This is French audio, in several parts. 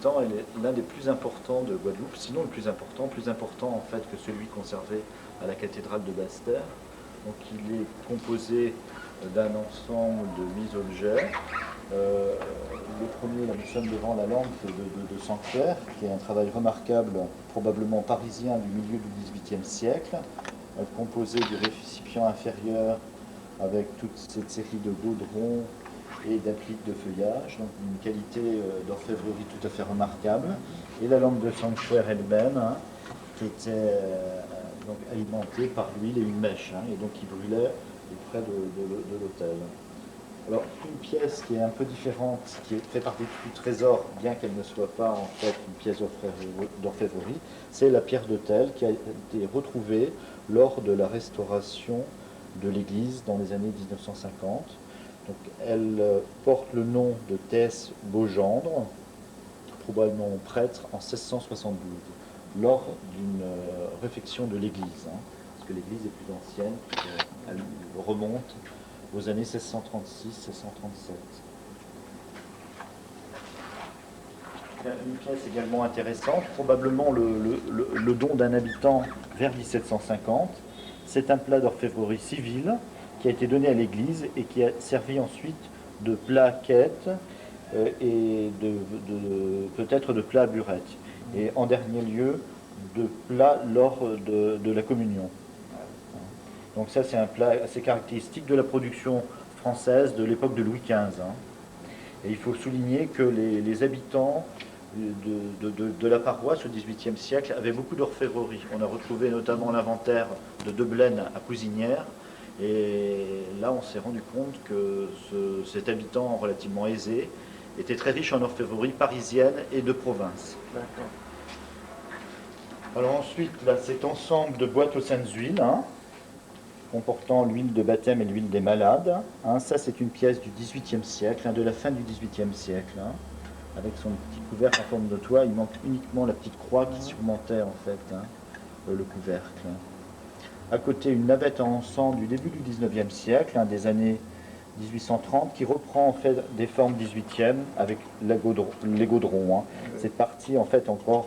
habitant est l'un des plus importants de Guadeloupe, sinon le plus important en fait que celui conservé à la cathédrale de Basse-Terre. Donc il est composé d'un ensemble de 8 objets. Le premier, là, nous sommes devant la lampe de Sanctuaire, qui est un travail remarquable, probablement parisien du milieu du XVIIIe siècle, composé du récipient inférieur avec toute cette série de baudrons et d'appliques de feuillage, donc une qualité d'orfèvrerie tout à fait remarquable. Et la lampe de Sanctuaire elle-même, qui était donc alimentée par l'huile et une mèche, et donc qui brûlait près de l'autel. Alors, une pièce qui est un peu différente, qui fait partie du trésor, bien qu'elle ne soit pas en fait une pièce d'orfèvrerie, c'est la pierre d'autel qui a été retrouvée lors de la restauration de l'église dans les années 1950. Donc, elle porte le nom de Thès Beaugendre, probablement prêtre en 1672, lors d'une réfection de l'église, parce que l'église est plus ancienne, elle remonte aux années 1636-1637. Une pièce également intéressante, probablement le don d'un habitant vers 1750. C'est un plat d'orfèvrerie civile qui a été donné à l'église et qui a servi ensuite de plat quête et peut-être de plat à burette. Et en dernier lieu, de plat lors de la communion. Donc ça, c'est un plat assez caractéristique de la production française de l'époque de Louis XV. Et il faut souligner que les habitants de la paroisse au XVIIIe siècle avaient beaucoup d'orfèvrerie. On a retrouvé notamment l'inventaire de Deblaine à Cousinière. Et là, on s'est rendu compte que cet habitant relativement aisé était très riche en orfèvrerie parisienne et de province. D'accord. Alors ensuite, là, cet ensemble de boîtes aux saintes huiles, comportant l'huile de baptême et l'huile des malades. Ça, c'est une pièce du XVIIIe siècle, de la fin du XVIIIe siècle, avec son petit couvercle en forme de toit. Il manque uniquement la petite croix qui surmontait en fait le couvercle. À côté, une navette en encens du début du XIXe siècle, des années 1830, qui reprend en fait des formes 18e avec les gaudrons. Cette partie en fait encore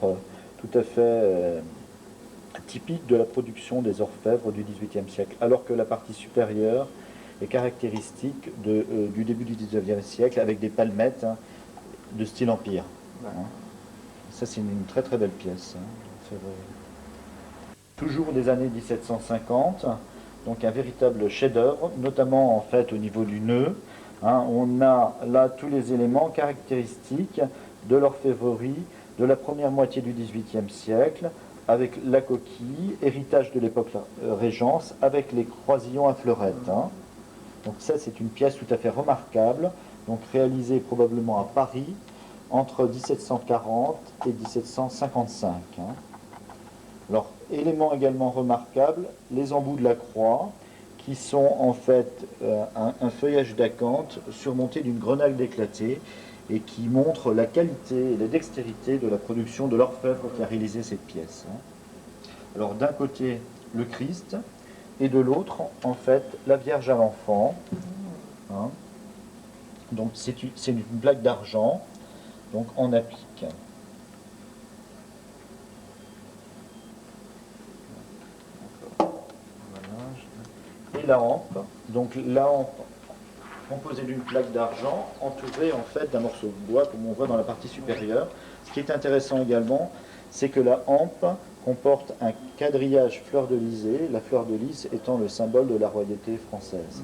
tout à fait typique de la production des orfèvres du XVIIIe siècle, alors que la partie supérieure est caractéristique du début du XIXe siècle avec des palmettes de style empire. Ça, c'est une très très belle pièce. Toujours des années 1750, donc un véritable chef-d'œuvre, notamment en fait au niveau du nœud. On a là tous les éléments caractéristiques de l'orfèvrerie de la première moitié du XVIIIe siècle, avec la coquille, héritage de l'époque Régence, avec les croisillons à fleurettes. Donc ça, c'est une pièce tout à fait remarquable, donc réalisée probablement à Paris entre 1740 et 1755. Alors, élément également remarquable, les embouts de la croix, qui sont en fait un feuillage d'acanthe surmonté d'une grenade éclatée, et qui montre la qualité et la dextérité de la production de l'orfèvre qui a réalisé cette pièce. Alors d'un côté le Christ et de l'autre en fait la Vierge à l'enfant. Donc c'est une plaque d'argent, donc en applique. Et la hampe, donc la hampe composée d'une plaque d'argent entourée en fait d'un morceau de bois comme on voit dans la partie supérieure. Ce qui est intéressant également, c'est que la hampe comporte un quadrillage fleur-de-lysée, la fleur de lys étant le symbole de la royauté française.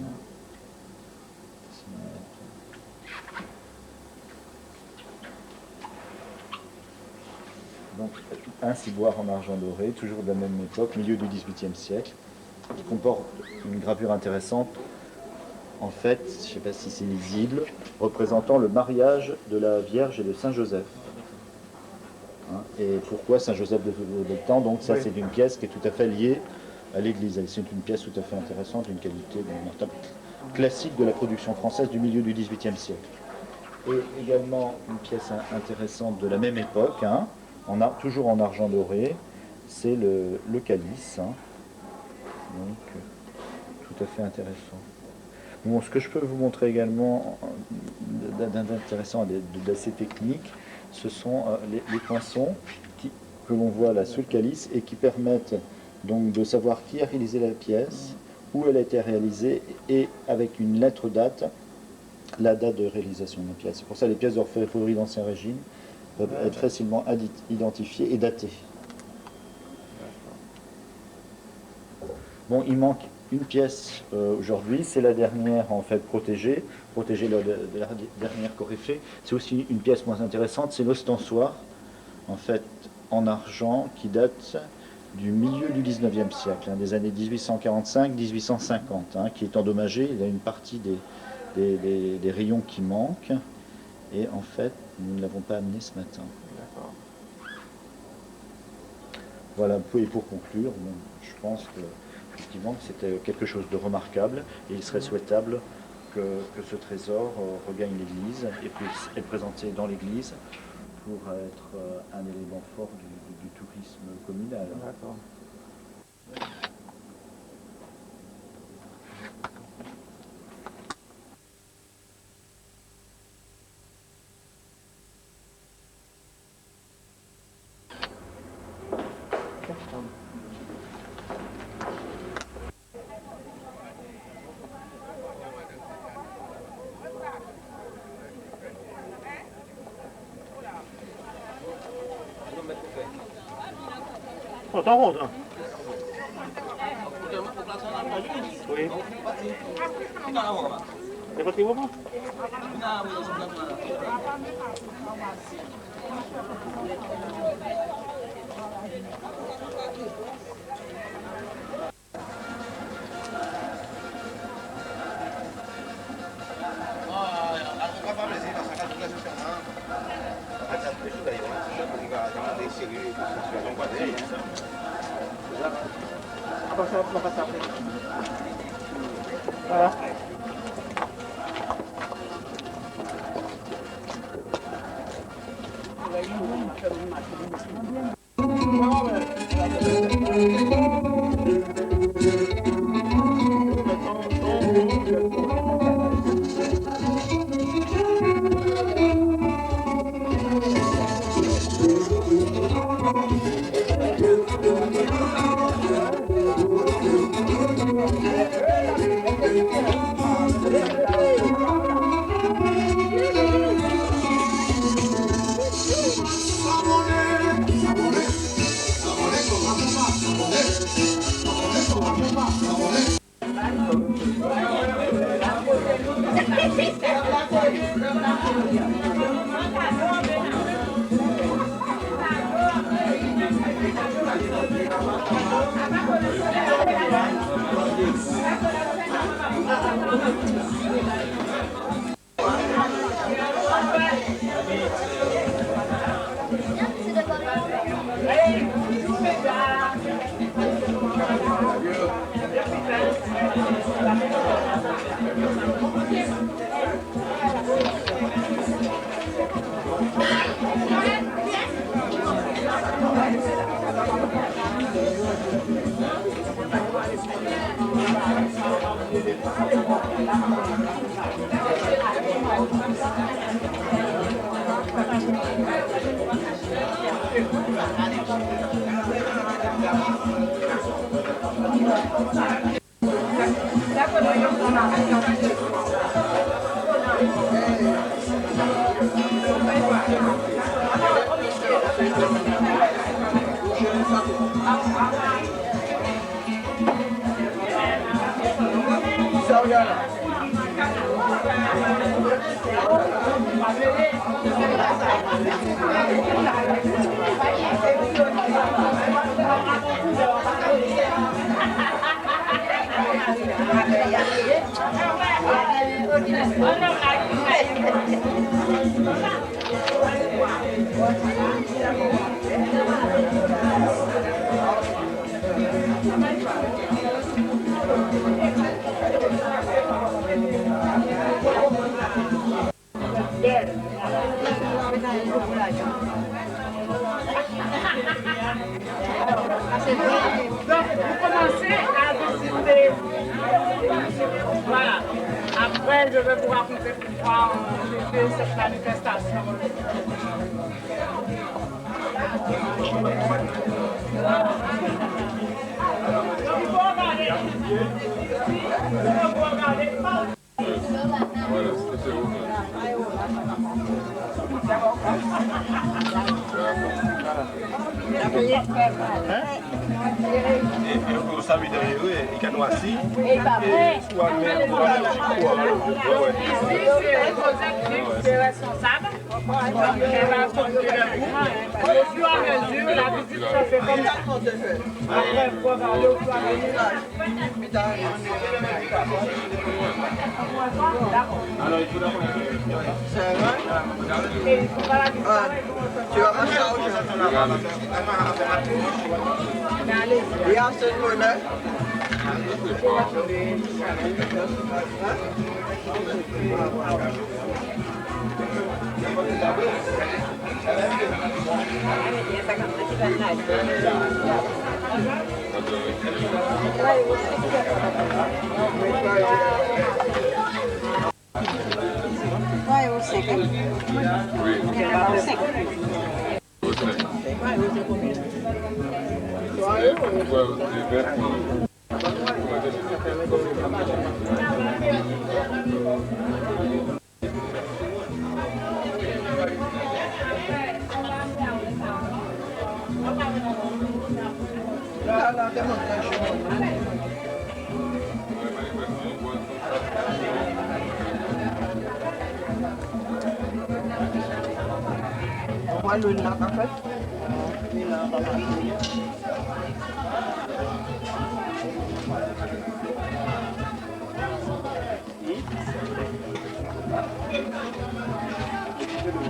Donc un ciboire en argent doré, toujours de la même époque, milieu du XVIIIe siècle, qui comporte une gravure intéressante. En fait, je ne sais pas si c'est lisible, représentant le mariage de la Vierge et de Saint Joseph. Et pourquoi Saint Joseph de Béthans? Donc ça, c'est une pièce qui est tout à fait liée à l'Église. C'est une pièce tout à fait intéressante, d'une qualité classique de la production française du milieu du XVIIIe siècle. Et également une pièce intéressante de la même époque, toujours en argent doré, c'est le calice. Donc tout à fait intéressant. Bon, ce que je peux vous montrer également d'intéressant, d'assez technique, ce sont les poinçons que l'on voit là sous le calice et qui permettent donc de savoir qui a réalisé la pièce, où elle a été réalisée et avec une lettre date, la date de réalisation de la pièce. C'est pour ça que les pièces d'orfèvrerie d'Ancien Régime peuvent être facilement identifiées et datées. Bon, il manque une pièce aujourd'hui, c'est la dernière en fait protégée de la dernière coryphée. C'est aussi une pièce moins intéressante, c'est l'ostensoir, en fait en argent, qui date du milieu du 19e siècle, des années 1845-1850, qui est endommagé. Il y a une partie des rayons qui manquent, et en fait, nous ne l'avons pas amené ce matin. D'accord. Voilà, et pour conclure, je pense que effectivement, c'était quelque chose de remarquable, et il serait souhaitable que ce trésor regagne l'Église et puisse être présenté dans l'Église pour être un élément fort du tourisme communal. D'accord. Oh, t'en compte, hein? Oui. C'est pas très bon? Voilà. Donc, vous commencez à décider. Voilà. Ouais, je vais vous raconter pourquoi j'ai fait cette manifestation. Eu sabia e que não assim. C'est responsable. Elle va s'occuper de vous. Au fur et à mesure, la visite se fait comme ça. Après, il faut regarder au fur et à mesure. Alors il faut d'abord. Et il faut pas la visiter. Tu vas manger aujourd'hui. Il y a ce bonheur. Vai você, quer? Moi, l'huile là, en fait.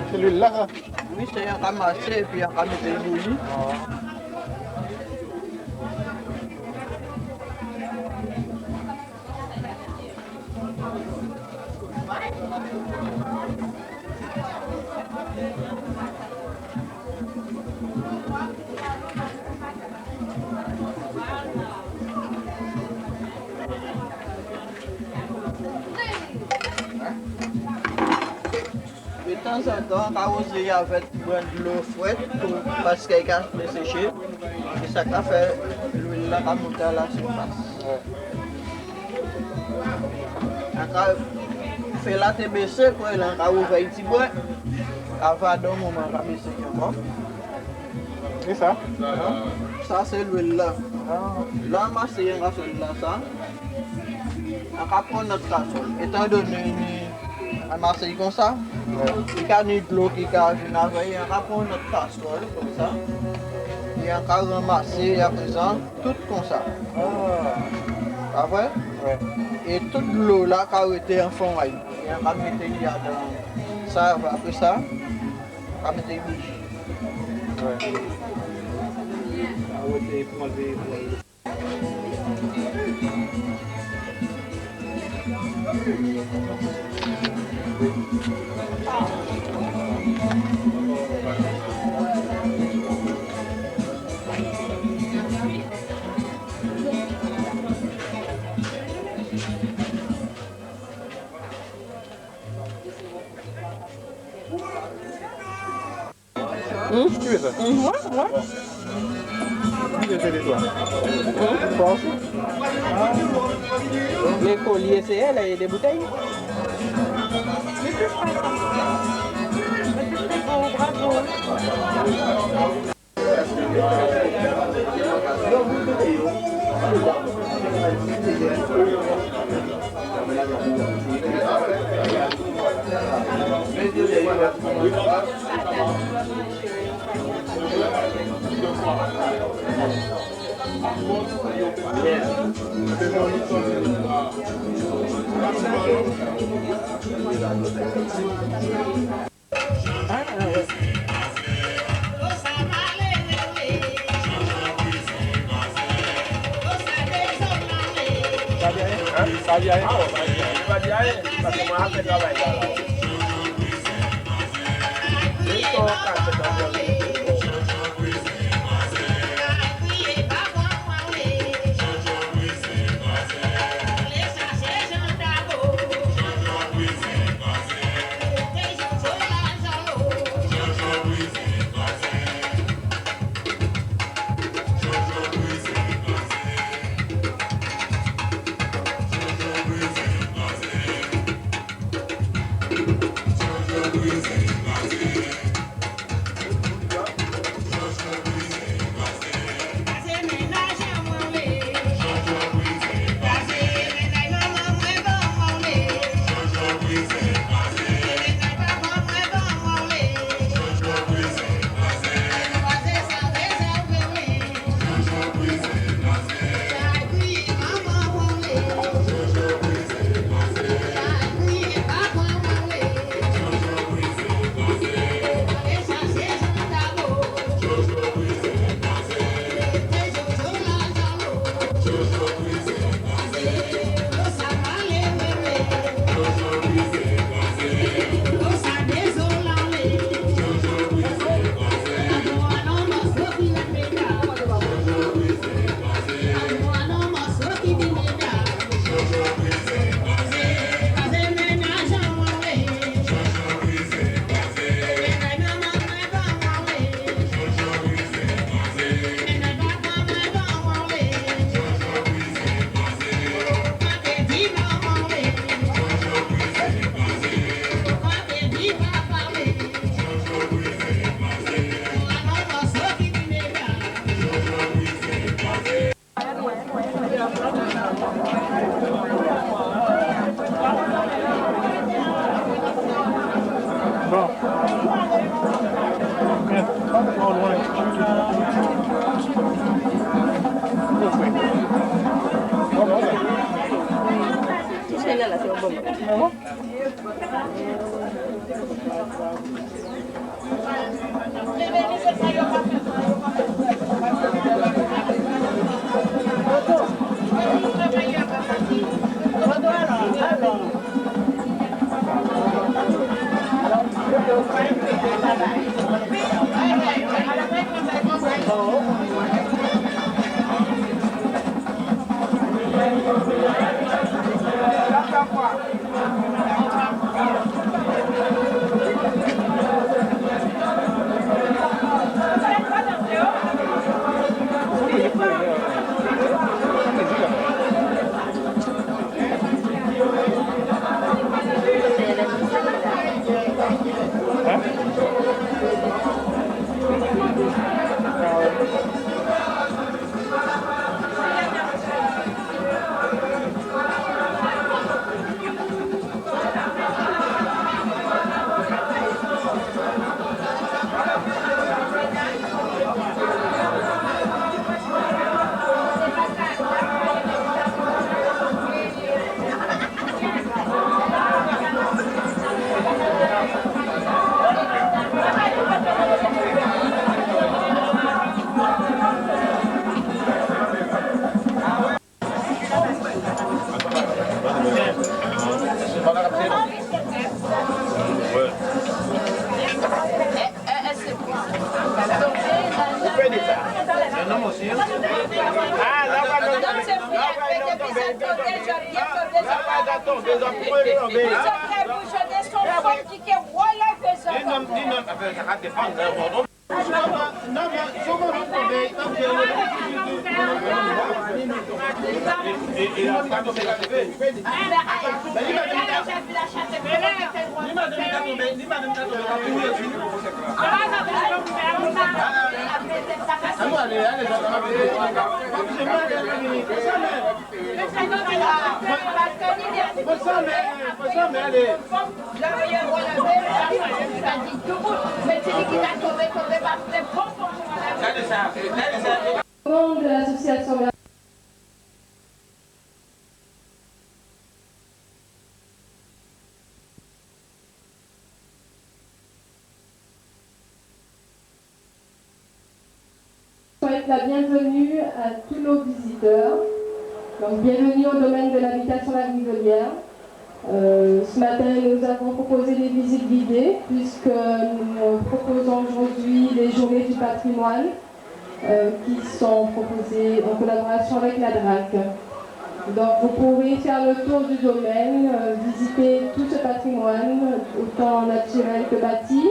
C'est l'huile là. Oui, c'est un ramassé et puis un ramassé bouilli. De temps en temps, arroser avec de l'eau froide parce qu'elle a séché. Et ça a fait l'huile là monter à la surface. On fait la TBC pour elle a ouvert un petit bois. Avant d'un moment, on a baissé encore. C'est ça? Ça c'est l'huile là. Là, on c'est un casserole là ça. On va prendre notre casserole. Étant donné un marseille comme ça, il y a de l'eau qui a venir avec, on va prendre notre casserole comme ça. Et on va ramasser à présent tout comme ça. Pas vrai? Et toute l'eau là qui a été en fond, et on va mettre dans ça, après ça, on va mettre bougie. Tu veux ça? Les colliers, c'est elle, et des bouteilles. Au nom de l'association souhaite la bienvenue à tous nos visiteurs. Donc, bienvenue au domaine de l'habitation La Rivelière. Ce matin, nous avons proposé des visites guidées puisque nous proposons aujourd'hui les journées du patrimoine qui sont proposées en collaboration avec la DRAC. Donc, vous pourrez faire le tour du domaine, visiter tout ce patrimoine, autant naturel que bâti.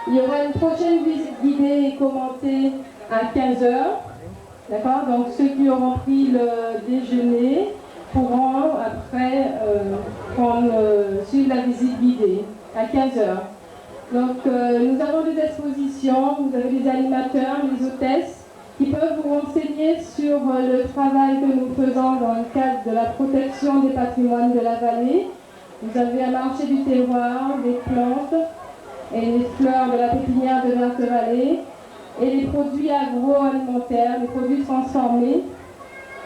Il y aura une prochaine visite guidée et commentée à 15 h. D'accord? Donc, ceux qui auront pris le déjeuner pourront après suivre la visite guidée à 15 h. Donc, nous avons des expositions, vous avez des animateurs, des hôtesses qui peuvent vous renseigner sur le travail que nous faisons dans le cadre de la protection des patrimoines de la vallée. Vous avez un marché du terroir, des plantes et les fleurs de la pépinière de Verte-Vallée et les produits agroalimentaires, les produits transformés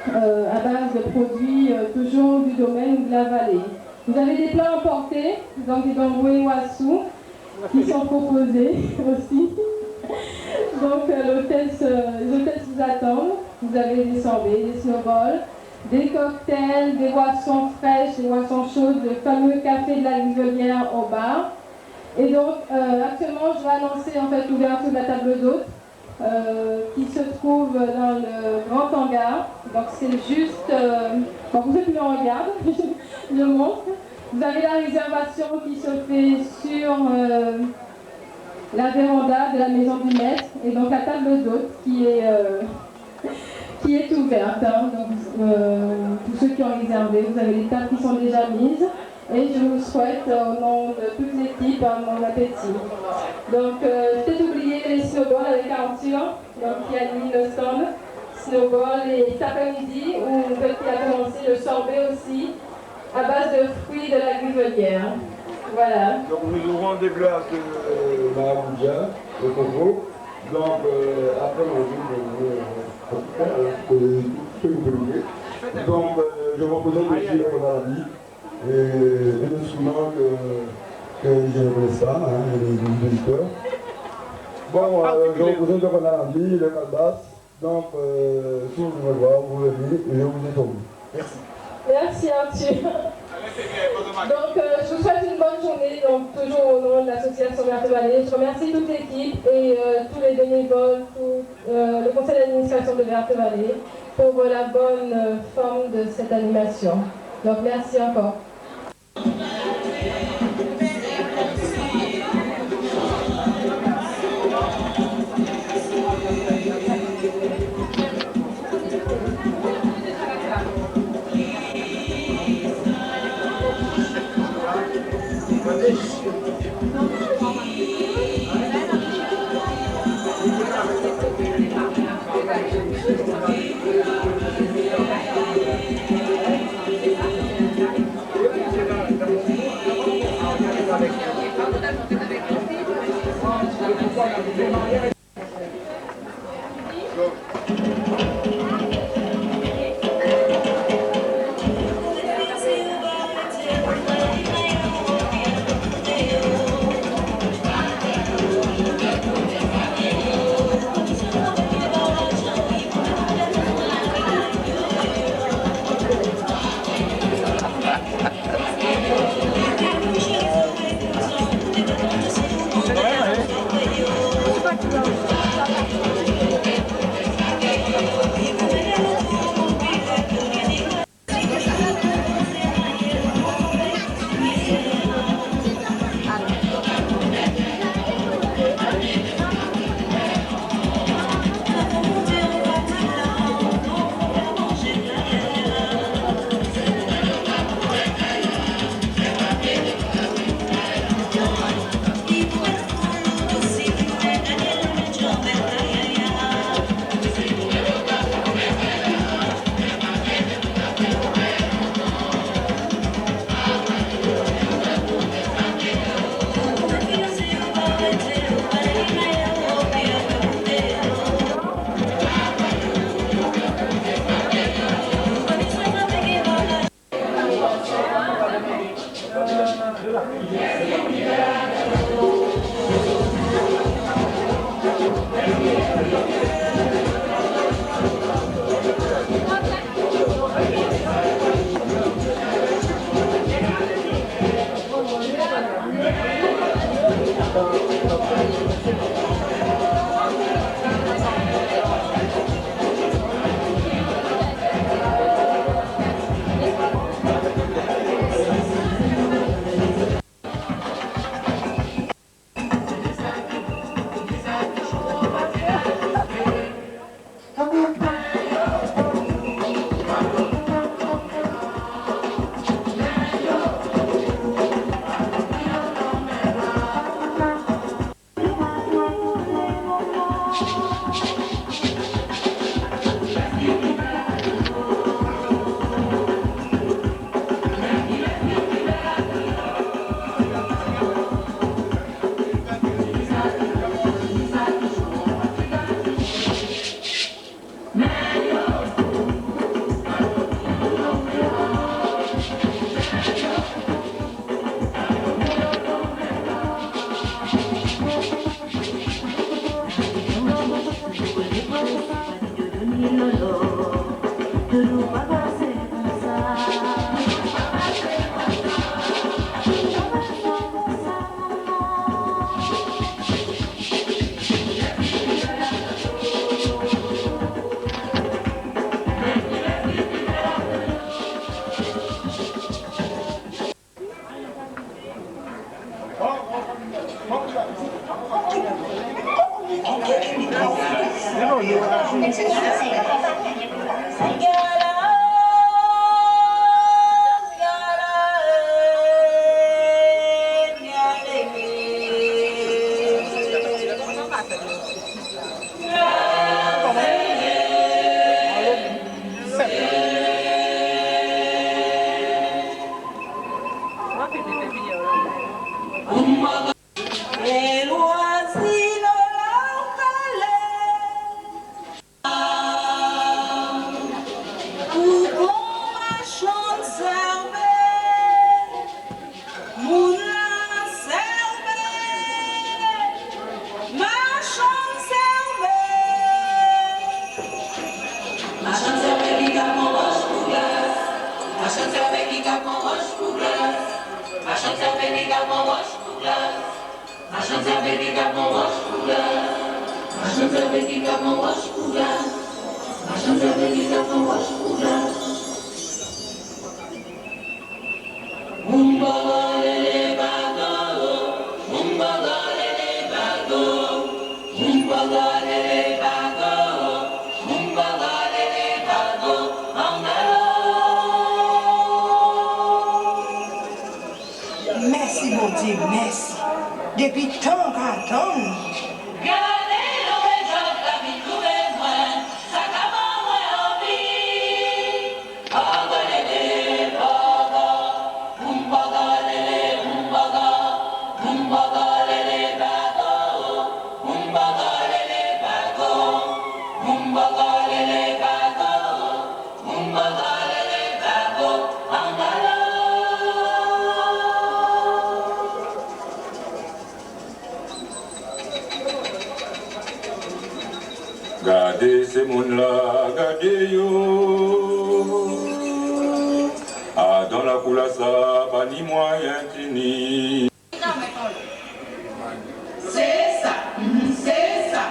à base de produits toujours du domaine ou de la vallée. Vous avez des plats emportés, donc des dongoué wassou, qui sont proposés aussi. Donc les hôtesses vous attendent. Vous avez des sorbets, des snowballs, des cocktails, des boissons fraîches, des boissons chaudes, le fameux café de la Rivelière au bar. Et donc actuellement je vais annoncer en fait l'ouverture de la table d'hôte qui se trouve dans le grand hangar. Donc c'est juste, bon, vous êtes plus en regarde, je montre. Vous avez la réservation qui se fait sur la véranda de la maison du maître et donc la table d'hôte qui est ouverte. Hein. Donc, tous ceux qui ont réservé, vous avez les tables qui sont déjà mises et je vous souhaite au nom de toute l'équipe un bon appétit. Donc peut-être oublié les snowballs avec Arthur qui anime le stand snowball et cet après-midi où il a commencé le sorbet aussi à base de fruits de la Rivelière. Voilà. Donc nous ouvrons des glaces de maracujá, de coco. Donc après manger, ce que vous voulez. Donc je vous présente ici le paradis. et l'instrument que j'aimerais ça, hein, les visiteurs. Bon, je représente le Canarandi, le Calbas, donc si vous voulez voir, vous venez et je vous ai tombé. Merci. Merci Arthur. Donc je vous souhaite une bonne journée, donc toujours au nom de l'association Verte Vallée. Je remercie toute l'équipe et tous les bénévoles, tout le conseil d'administration de Verte Vallée pour la bonne forme de cette animation. Donc merci encore. Merci mon Dieu, merci. Depuis tant à tant. Gardez ces mondes-là, gardez-yo. Ah, dans la coulassa, pas ni moyen ni. C'est ça, c'est ça.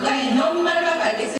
Réunion malade.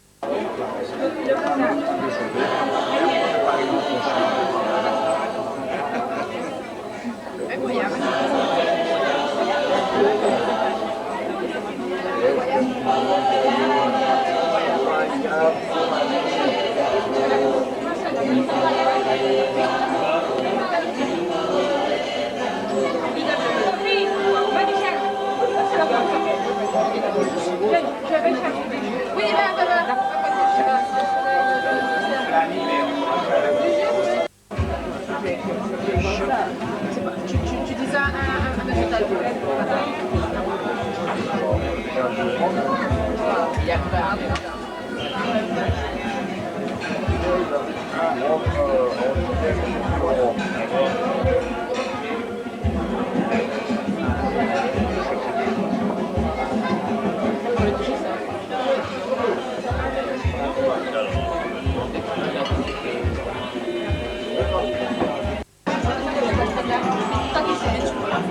Tu dis ça à un hôpital.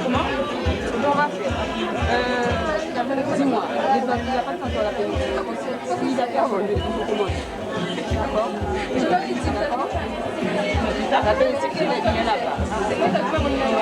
Comment? On va faire. Dis-moi, il n'y a pas de temps pour la paix. Oui, d'accord, on commande. D'accord. Je dois dire, d'accord. La paix, c'est qu'il est là-bas. C'est quoi ça fait mon numéro?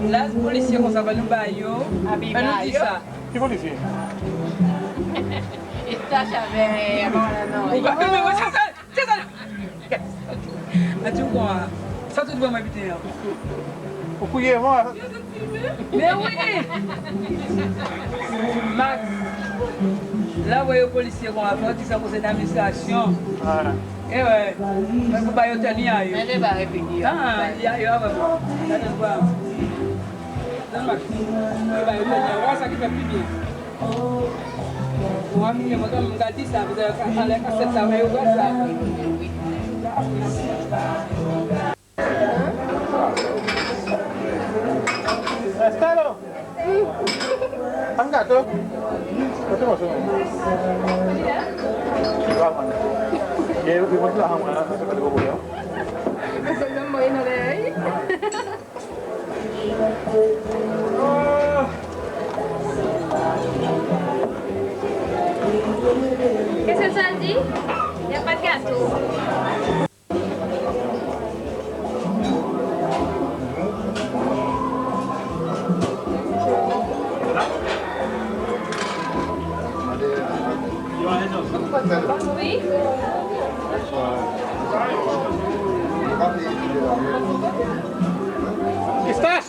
Là, les policiers, on s'en va nous bailler, on nous dit ça. Qui policier? Está chavez, non. Mais c'est ça. Adieu quoi. Ça tout va m'habiter. Vous fouillez moi. Mais oui. Max. Là où les policiers vont avoir dit ça pour cette administration. Eh ouais. Mais faut pas y tenir. Mais je vais répéter. Ah, il y a vraiment. Donne-moi. Il va y tenir. Ça qui fait plus bien. Moi, je me dis ça, vous avez aller à cette savée ou ça. Estalo. Anggato. Betul masuk. Ya, lebih masuk lah mana sekali gua ya. Betul main oleh. Qu'est-ce que ça dit? Il n'y a pas de gâteau. Oui. ¿Estás?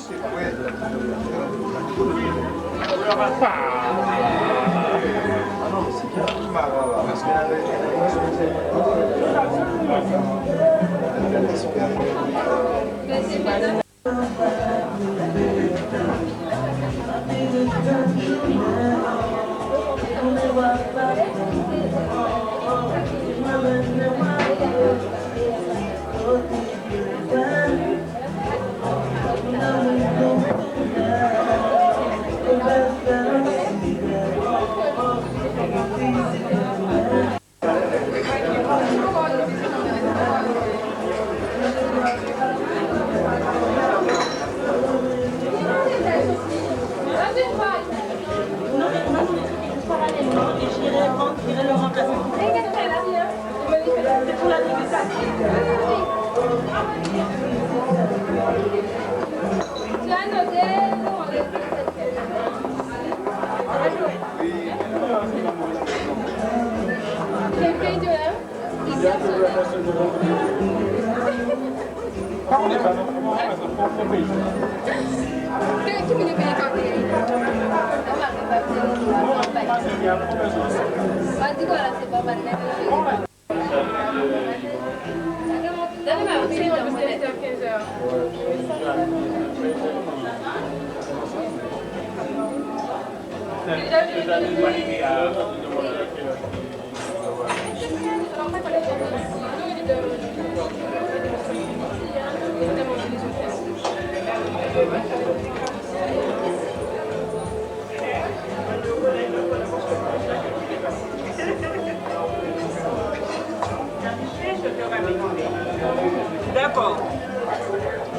D'accord.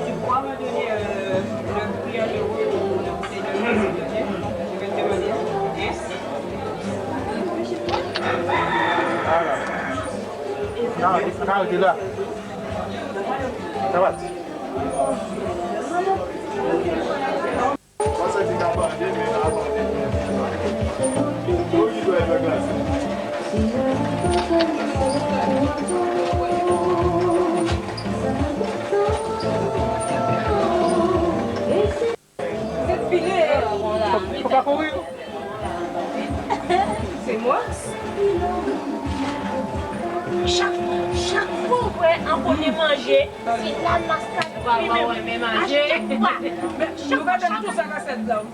Tu pourras me donner le prix à l'euro pour le bouteille de vin, s'il te plaît? Je vais te demander. Hein? Nah, di lah. Dapat. Masa di gambar dia ni apa? Itu juga ada kelas. Faut pas courir. C'est moi? Chaque fois qu'on peut manger, c'est la mascarade. Mais manger. Mais je vais donner tout ça à cette dame.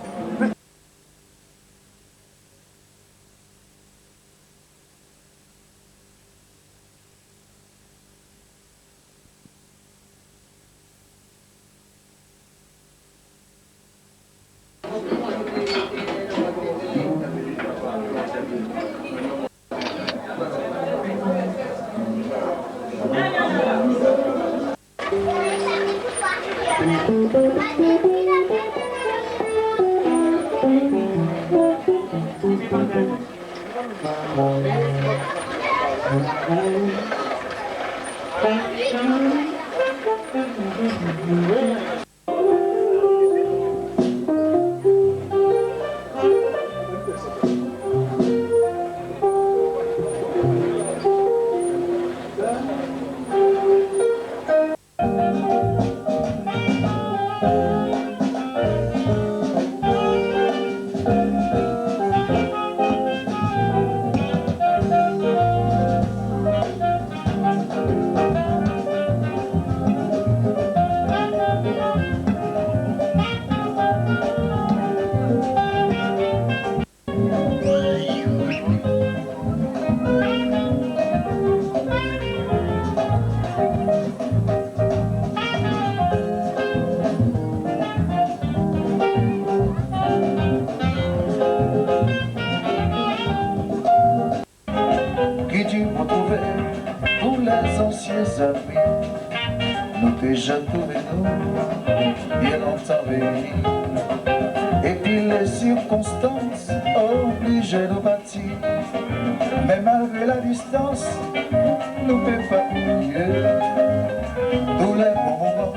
nos amis, nous déjà trouvé nous, bien longtemps réunis. Et puis les circonstances obligent nous bâtir. Mais malgré la distance, nous ne pouvons pas oublier tous les bons moments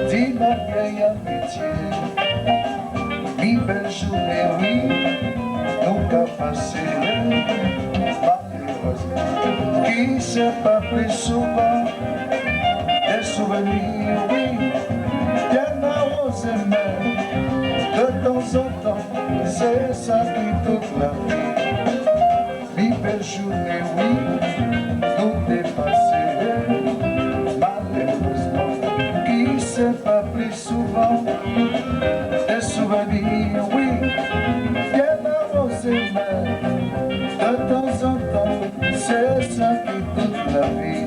d'une vieille amitié. Mi belle journée, oui, nous qu'à passer, malheureusement, qui s'est pas plus souvent des souvenirs, oui, bien arrosés même, de temps en temps, c'est ça qui toute la vie. Mi belle journée, oui, nous dépasser, malheureusement, qui s'est pas plus souvent des souvenirs, oui, bien arrosés même, de temps en temps, c'est ça qui toute la vie.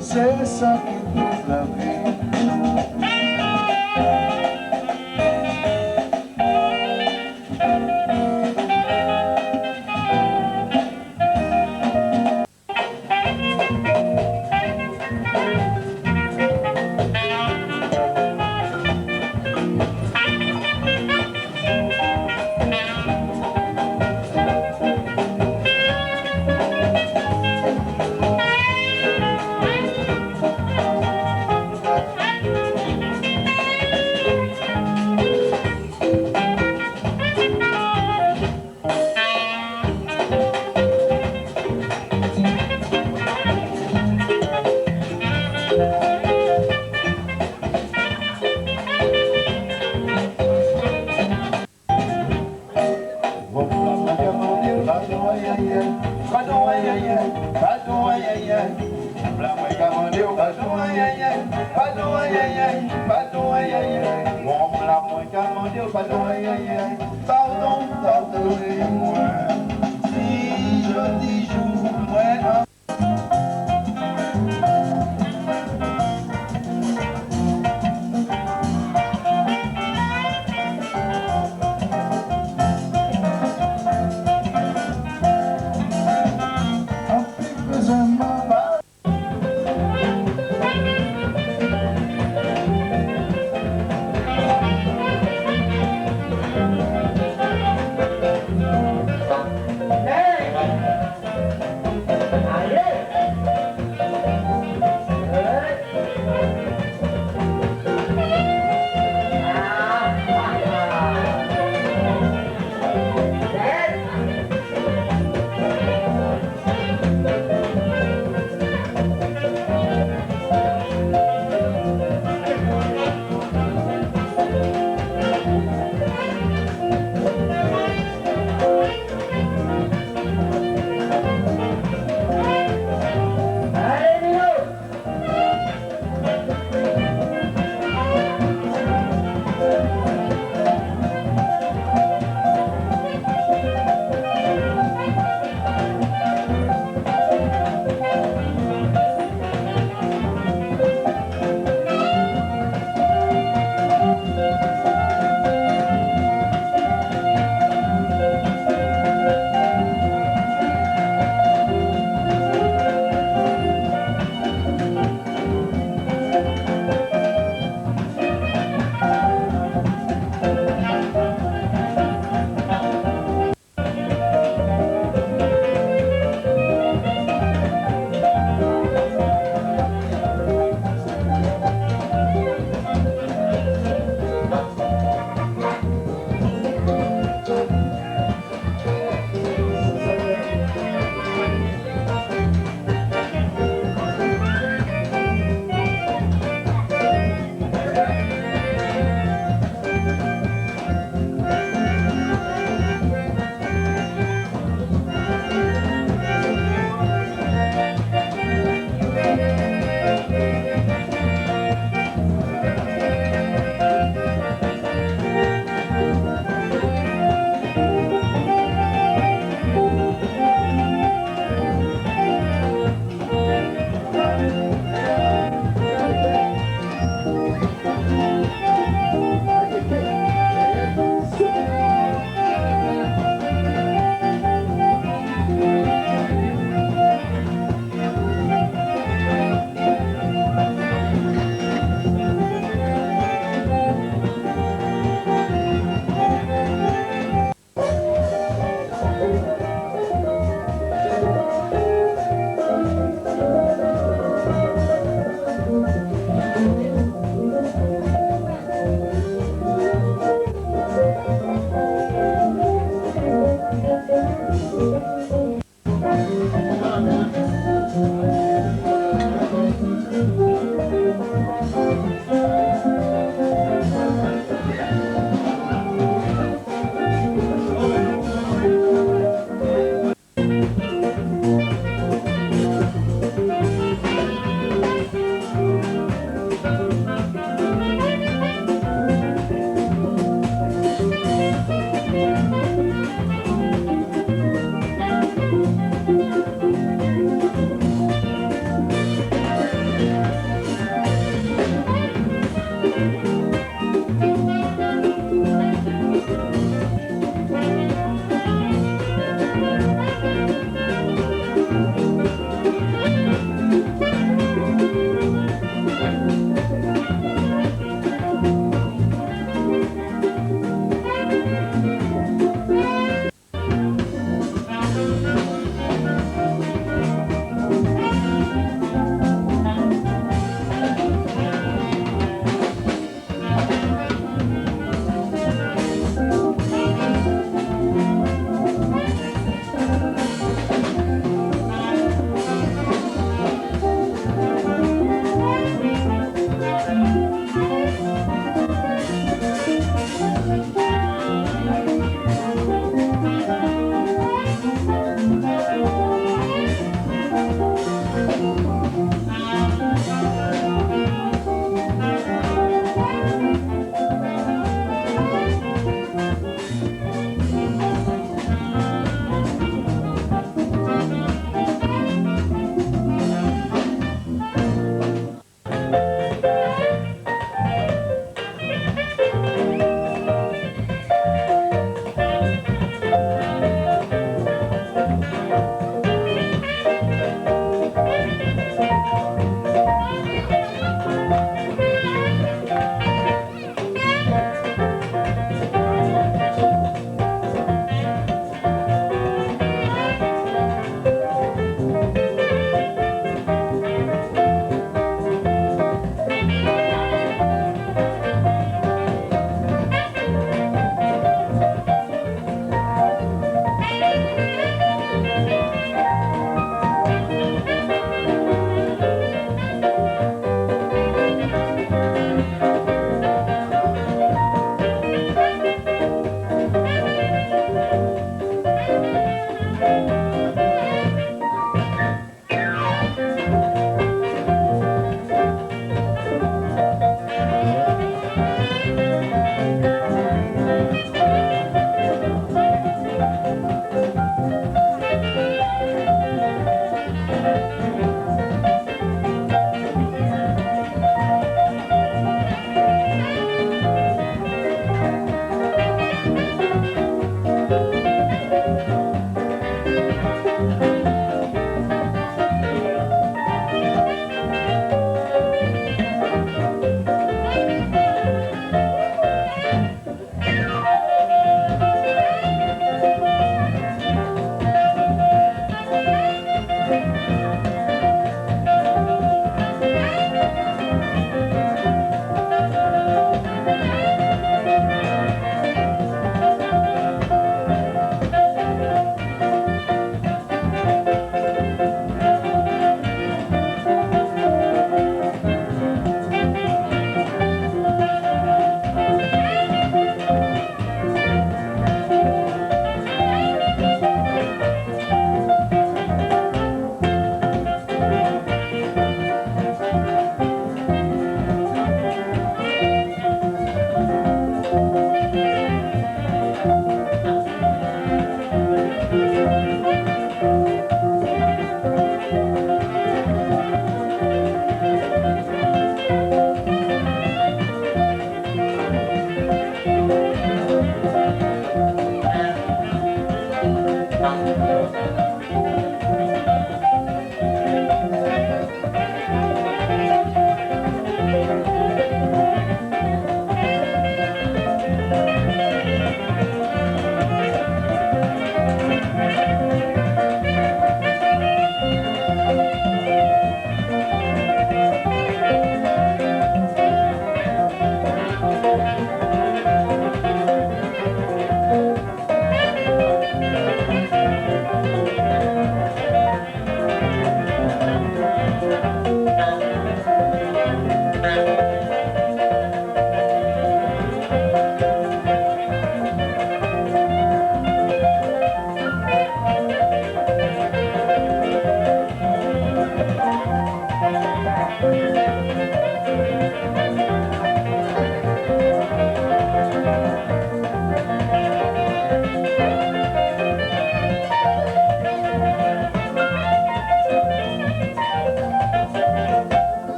C'est ça qui toute la vie. Pardon, pardonnez-moi si je dis jour, moi. En plus,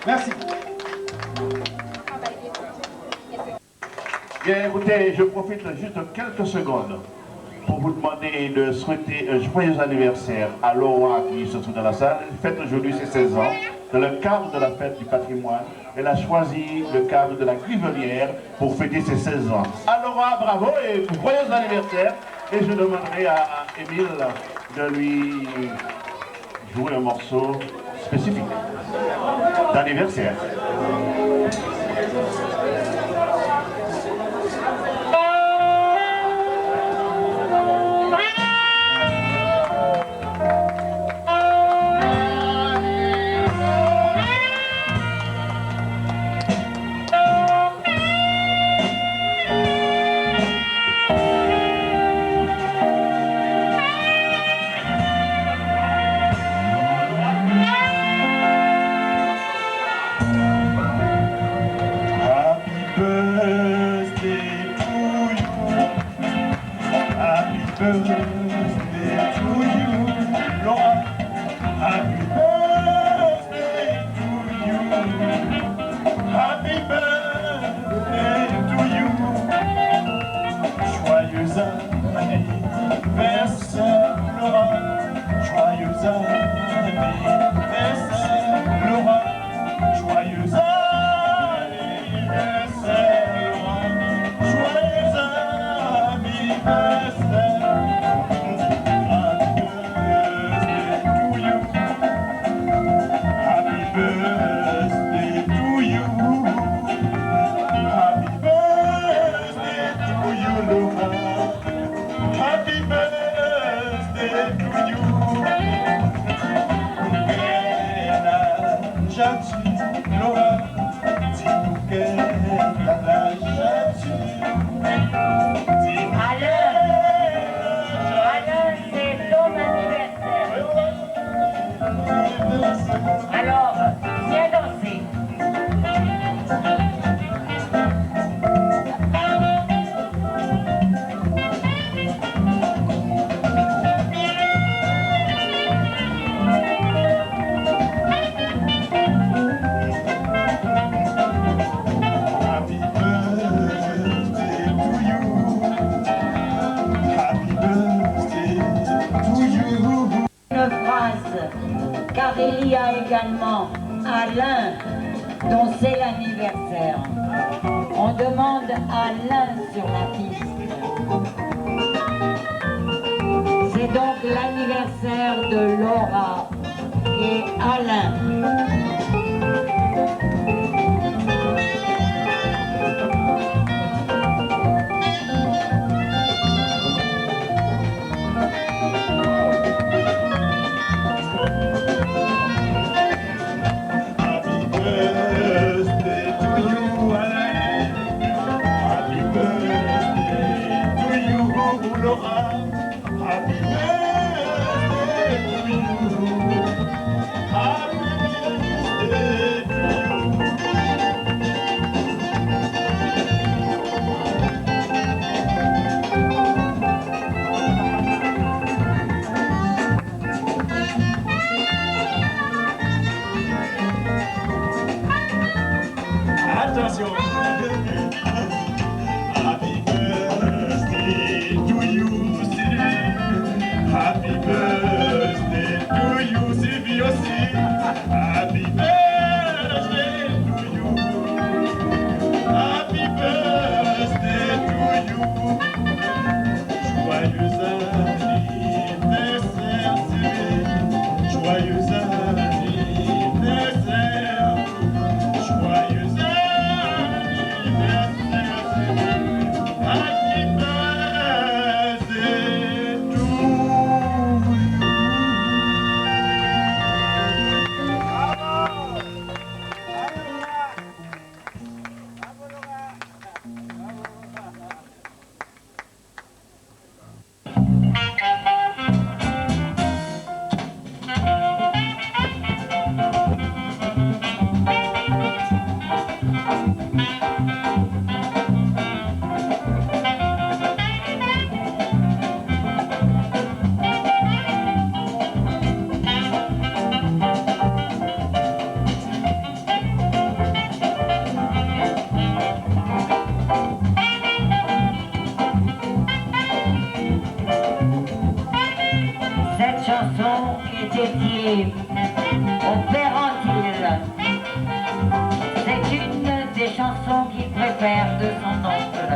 Merci. Bien, écoutez, je profite juste de quelques secondes pour vous demander de souhaiter un joyeux anniversaire à Laura qui se trouve dans la salle. Elle fête aujourd'hui ses 16 ans. Dans le cadre de la fête du patrimoine, elle a choisi le cadre de la Grivelière pour fêter ses 16 ans. À Laura, bravo et joyeux anniversaire. Et je demanderai à Émile de lui jouer un morceau spécifique d'anniversaire. il y a également Alain, dont c'est l'anniversaire. On demande Alain sur la piste. C'est donc l'anniversaire de Laura et Alain. Attention. Happy birthday to you, Sylvie. Happy birthday to you, Sylvie aussi. Happy birthday to you. Happy birthday to you. Joyeux anniversaire, Sylvie. Joyeux anniversaire. Joyeux Cette chanson est dédiée au Père Antille. C'est une des chansons qu'il préfère de son oncle.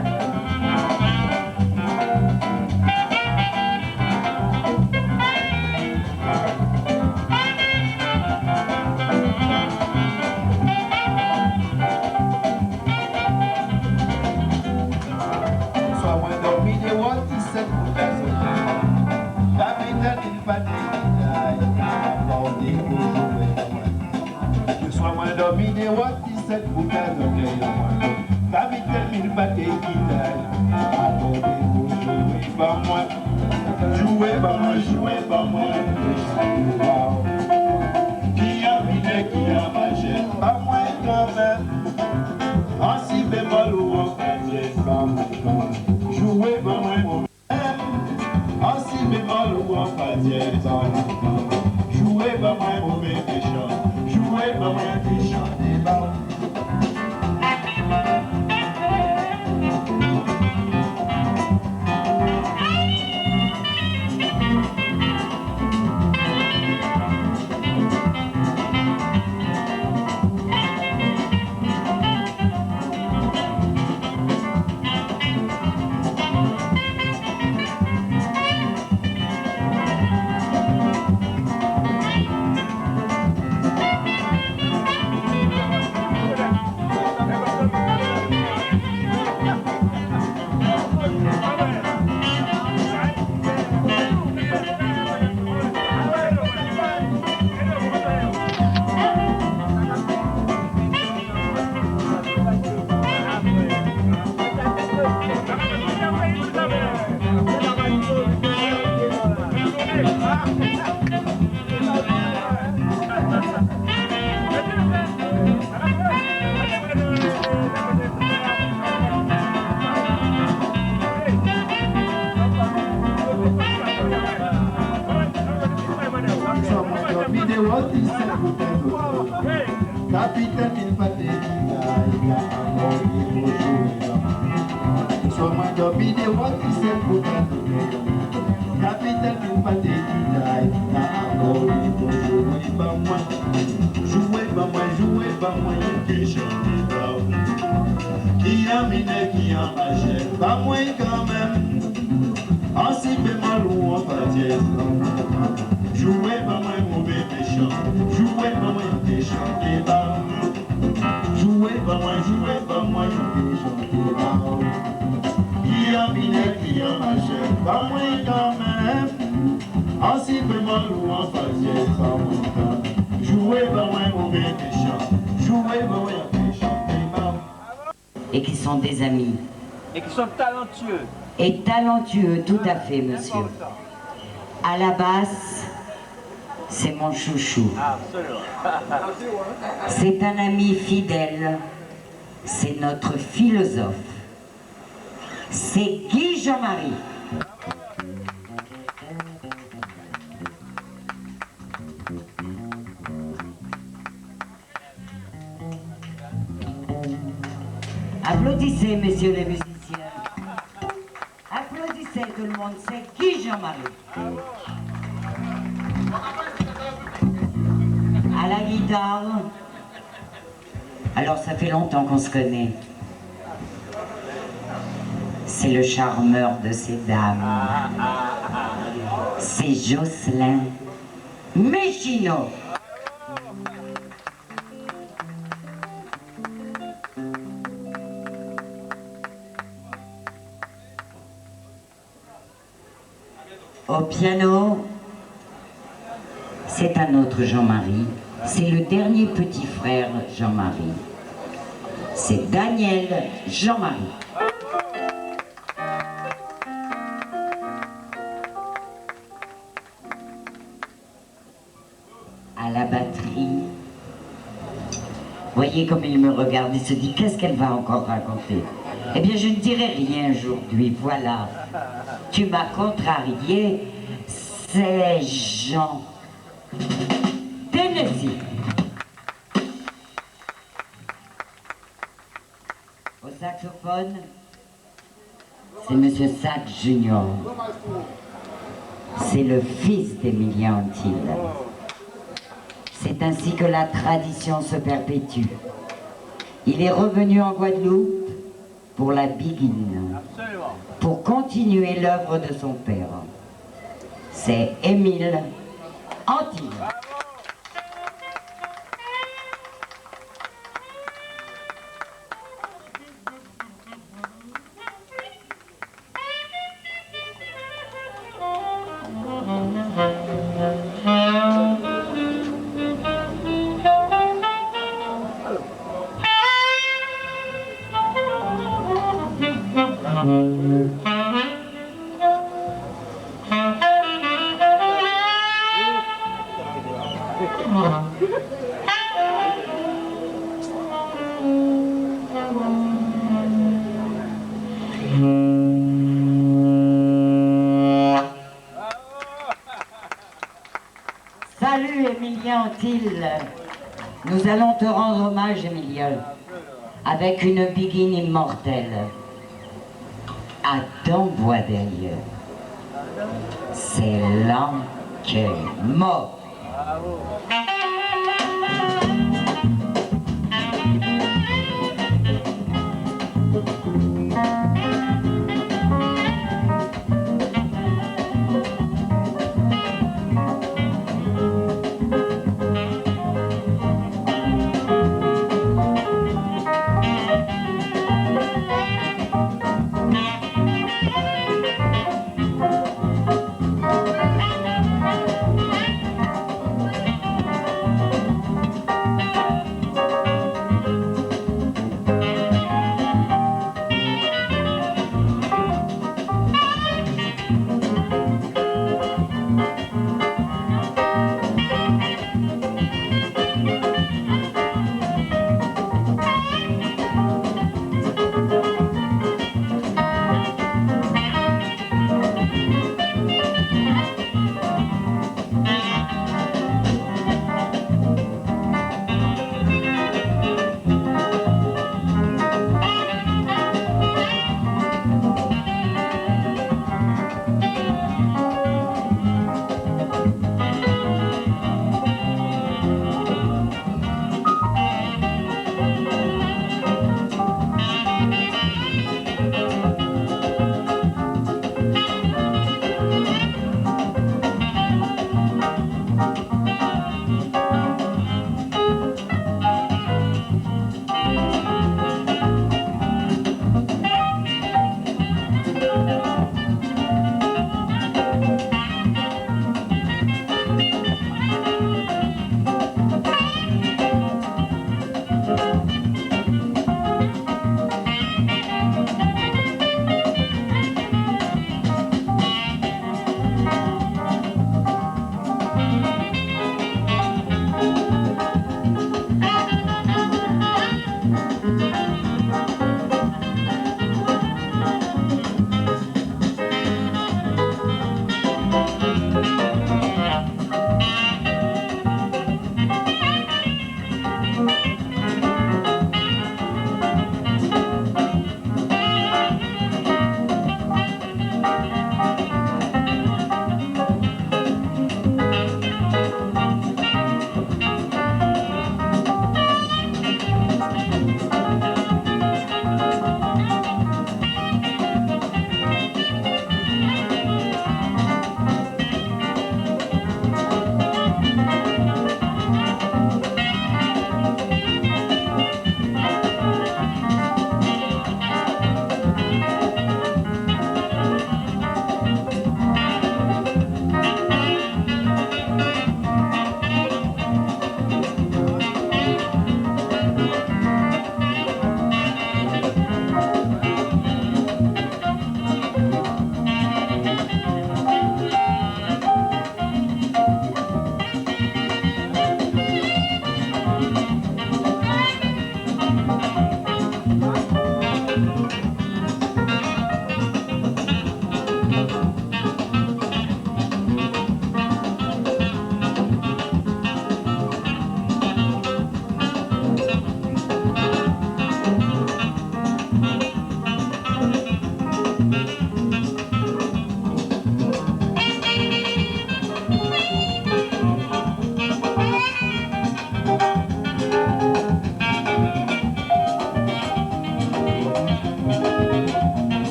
Sois moins dormi des watts, 17 pour ta zone. Je sois moins dormi des watts, 17 pour ta zone. Capitaine, mille pâtés qui taille. Attendez pour jouer par moi. Jouer par moi, jouer par moi. Qui a vidé, qui a mangé, pas moins quand même. En si bémol ou en fait, pas moins quand même. Jouer par moi, mon en si bémol ou en fa dièse. Jouez pas moi mauvais méchant. Jouez pas moi méchant débat. Capitaine, il va te dire, sois moins dormi des rois qui s'est pour capitaine, il va te dire, pas moi. pas moyen que chanter là. Qui a miné, qui a mangé, pas moyen quand même. En si peu mal ou en pas dièse. Jouez pas moins mauvais méchant, jouez pas moins méchant des bas. Jouez pas moins méchant des bas. Qui a miné, qui a mangé, pas moins quand même. En si peu mal ou en pas dièse, pas moins quand même. Jouez pas moins mauvais méchant, jouez pas moins méchant des bas. Et qui sont des amis. Et qui sont talentueux. Et talentueux, tout à fait, monsieur. À la basse, c'est mon chouchou. C'est un ami fidèle. C'est notre philosophe. C'est Guy Jean-Marie. Applaudissez, messieurs les musiciens. Applaudissez tout le monde, c'est Guy Jean-Marie. À la guitare. Alors ça fait longtemps qu'on se connaît. C'est le charmeur de ces dames. C'est Jocelyn Méchino. Au piano, c'est un autre Jean-Marie. C'est le dernier petit frère Jean-Marie. C'est Daniel Jean-Marie. À la batterie, voyez comme il me regarde, il se dit qu'est-ce qu'elle va encore raconter. Eh bien je ne dirai rien aujourd'hui, voilà. Tu m'as contrarié, c'est Jean Tennessee. Au saxophone, c'est Monsieur Sack Junior. C'est le fils d'Emilien Antille. C'est ainsi que la tradition se perpétue. Il est revenu en Guadeloupe pour la biguine, pour continuer l'œuvre de son père. C'est Émile Antille. Salut Emilien Antille. Nous allons te rendre hommage, Emilien, avec une biguine immortelle. À ton bois d'ailleurs. C'est l'an qui est mort.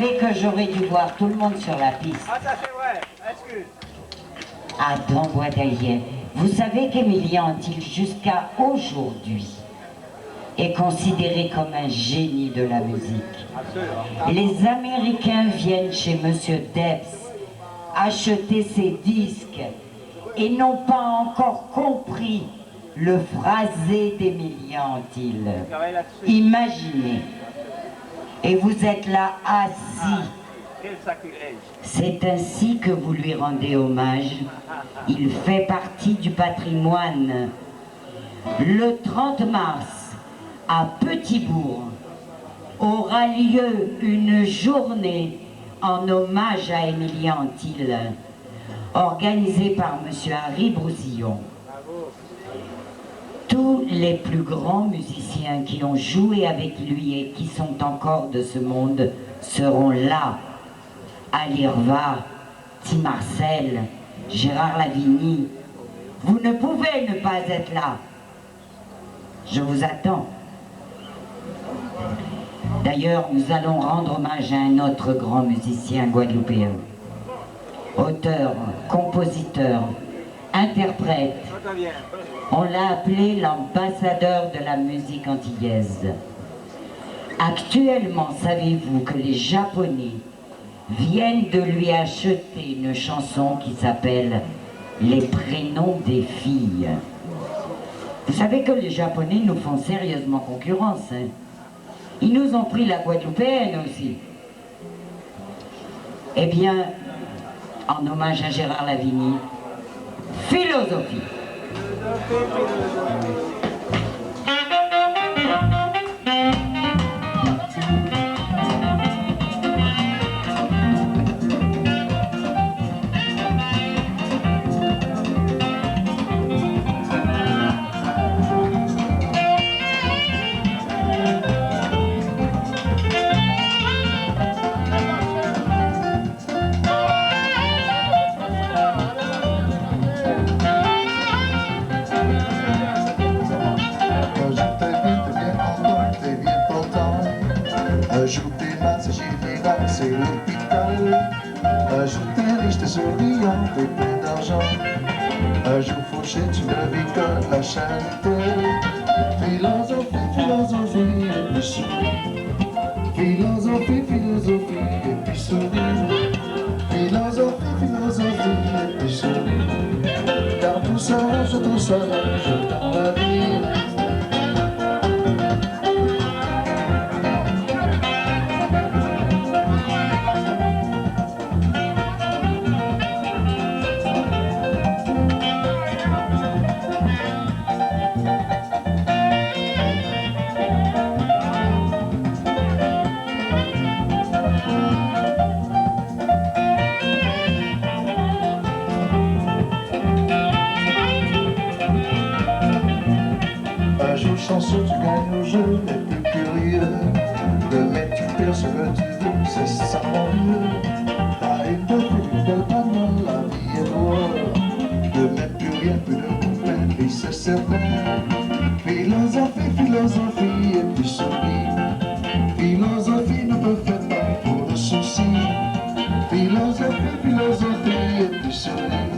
savez que j'aurais dû voir tout le monde sur la piste. Ah, ça c'est vrai, excuse. Adam Boisdaillet, vous savez qu'Emilien Antil, jusqu'à aujourd'hui, est considéré comme un génie de la musique. Les Américains viennent chez Monsieur Debs acheter ses disques et n'ont pas encore compris le phrasé d'Emilien Antil. Imaginez. Et vous êtes là assis. Quel sacrilège. C'est ainsi que vous lui rendez hommage. Il fait partie du patrimoine. Le 30 mars, à Petitbourg, aura lieu une journée en hommage à Emilien Antil, organisée par M. Harry Broussillon. Tous les plus grands musiciens qui ont joué avec lui et qui sont encore de ce monde seront là. Ali Irva, Tim Marcel, Gérard Lavigny. Vous ne pouvez ne pas être là. Je vous attends. D'ailleurs, nous allons rendre hommage à un autre grand musicien guadeloupéen. Auteur, compositeur, interprète. On l'a appelé l'ambassadeur de la musique antillaise. Actuellement, savez-vous que les Japonais viennent de lui acheter une chanson qui s'appelle « Les prénoms des filles ». Vous savez que les Japonais nous font sérieusement concurrence. Hein? Ils nous ont pris la guadeloupéenne aussi. Eh bien, en hommage à Gérard Lavigny, philosophie. Un jour t'es mince, général, c'est l'hôpital. Un jour t'es riche, t'es souriant, t'es plein d'argent. Un jour fauché, tu ne vis que la charité. Philosophie, philosophie, et puis sourire. Philosophie, philosophie, et puis sourire. Philosophie, philosophie, et puis sourire. Car tout s'arrange dans la vie. Chanson, tu gagnes au jeu, les plus curieux. Demain tu perds ce que tu veux, c'est ça mon Dieu. T'as une belle fille, une belle banane, la vie est noire. Demain plus rien, plus de couplet, puis c'est certain. Philosophie, philosophie, et puis souris. Philosophie ne peut faire pas pour de soucis. Philosophie, philosophie, et puis souris.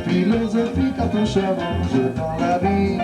Philosophie quand on s'avance dans la vie.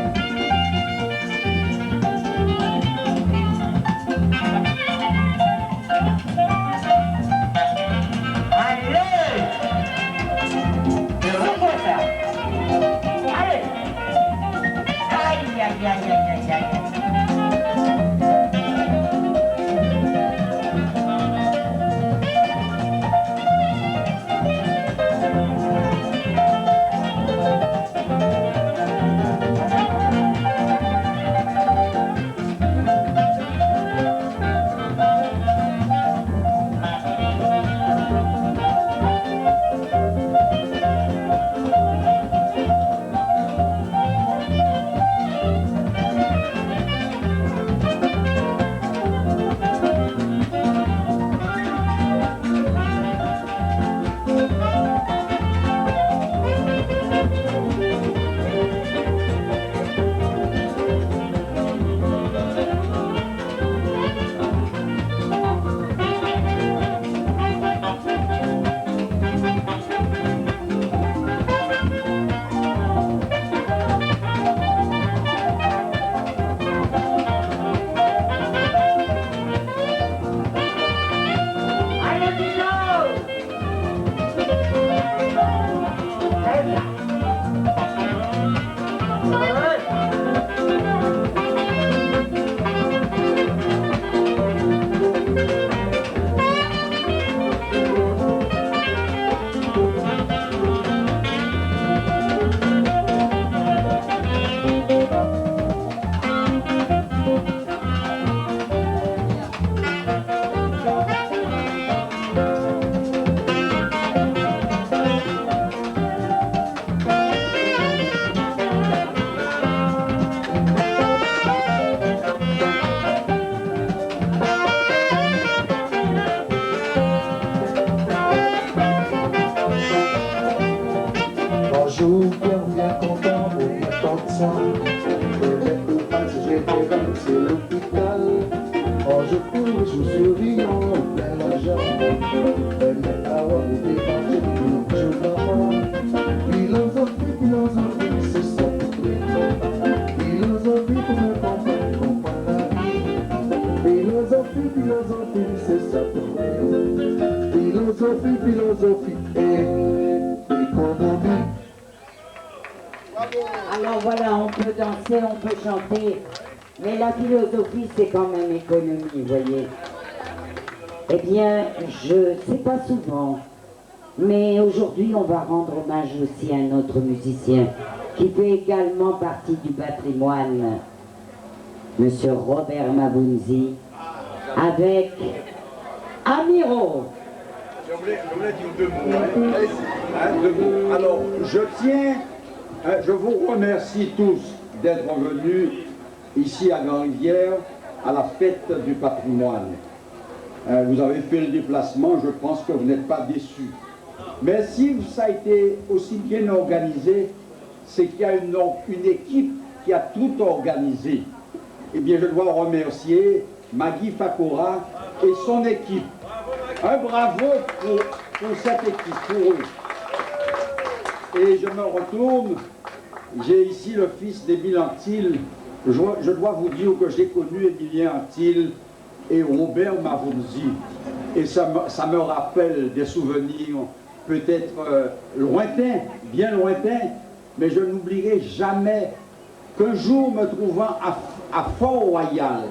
jour, bien content, pour bien content. J'étais c'est l'hôpital. Oh, je cours, je souris en plein l'argent. Mais avoir des marchés, je m'en philosophie, c'est ça pour les gens. Philosophie pour me comprendre la vie. Philosophie, c'est ça pour les gens. Philosophie et économie. Alors voilà, on peut danser, on peut chanter, mais la philosophie c'est quand même économie, vous voyez. Eh bien, je sais pas souvent, mais aujourd'hui on va rendre hommage aussi à un autre musicien qui fait également partie du patrimoine, Monsieur Robert Mabunzi, avec Amiro. Je voulais dire deux mots. Deux mots. Alors, je vous remercie tous d'être venus ici à Grand-Rivière à la fête du patrimoine. Vous avez fait le déplacement, je pense que vous n'êtes pas déçus. Mais si ça a été aussi bien organisé, c'est qu'il y a une équipe qui a tout organisé. Eh bien, je dois remercier Maggie Fakora et son équipe. Un bravo pour cette équipe, pour eux. Et je me retourne, j'ai ici le fils d'Émile Antil. Je dois vous dire que j'ai connu Émilien Antil et Robert Mabunzi. Et ça me rappelle des souvenirs peut-être lointains, bien lointains, mais je n'oublierai jamais qu'un jour me trouvant à Fort-Royal,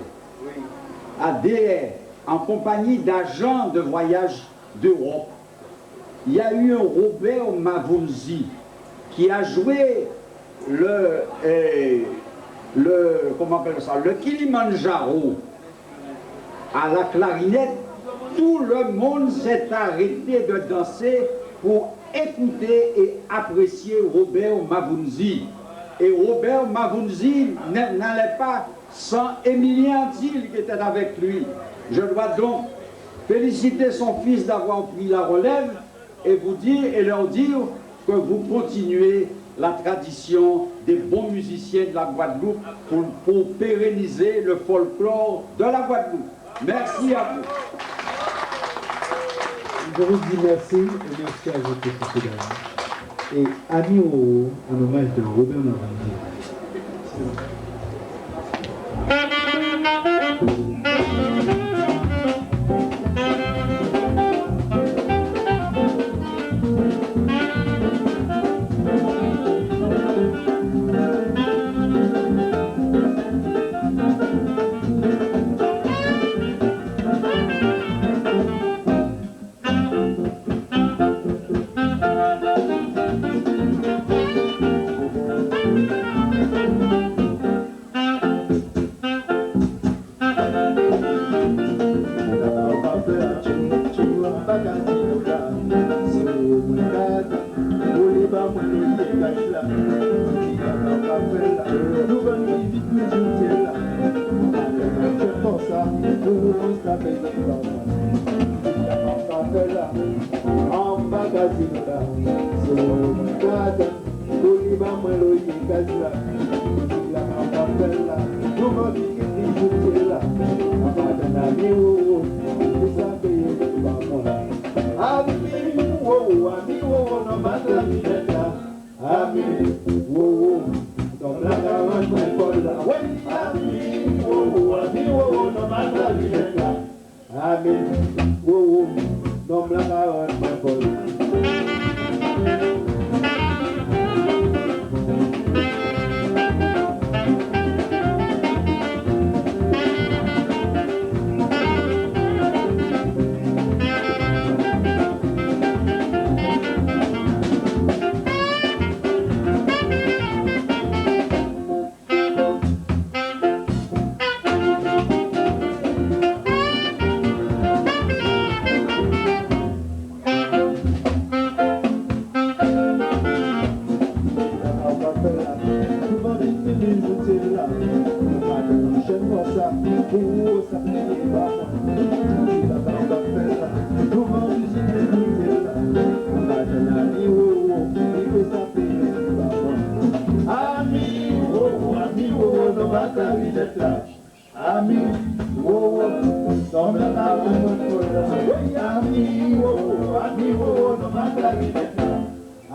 à DR, en compagnie d'agents de voyage d'Europe, il y a eu un Robert Mabunzi qui a joué comment on appelle ça, le Kilimanjaro à la clarinette. Tout le monde s'est arrêté de danser pour écouter et apprécier Robert Mabunzi. Et Robert Mabunzi n'allait pas sans Émilien Antil qui était avec lui. Je dois donc féliciter son fils d'avoir pris la relève et vous dire et leur dire que vous continuez la tradition des bons musiciens de la Guadeloupe pour pérenniser le folklore de la Guadeloupe. Merci à vous. Je vous dis merci et merci à votre équipe et Amiro en hommage de Robert Mabunzi.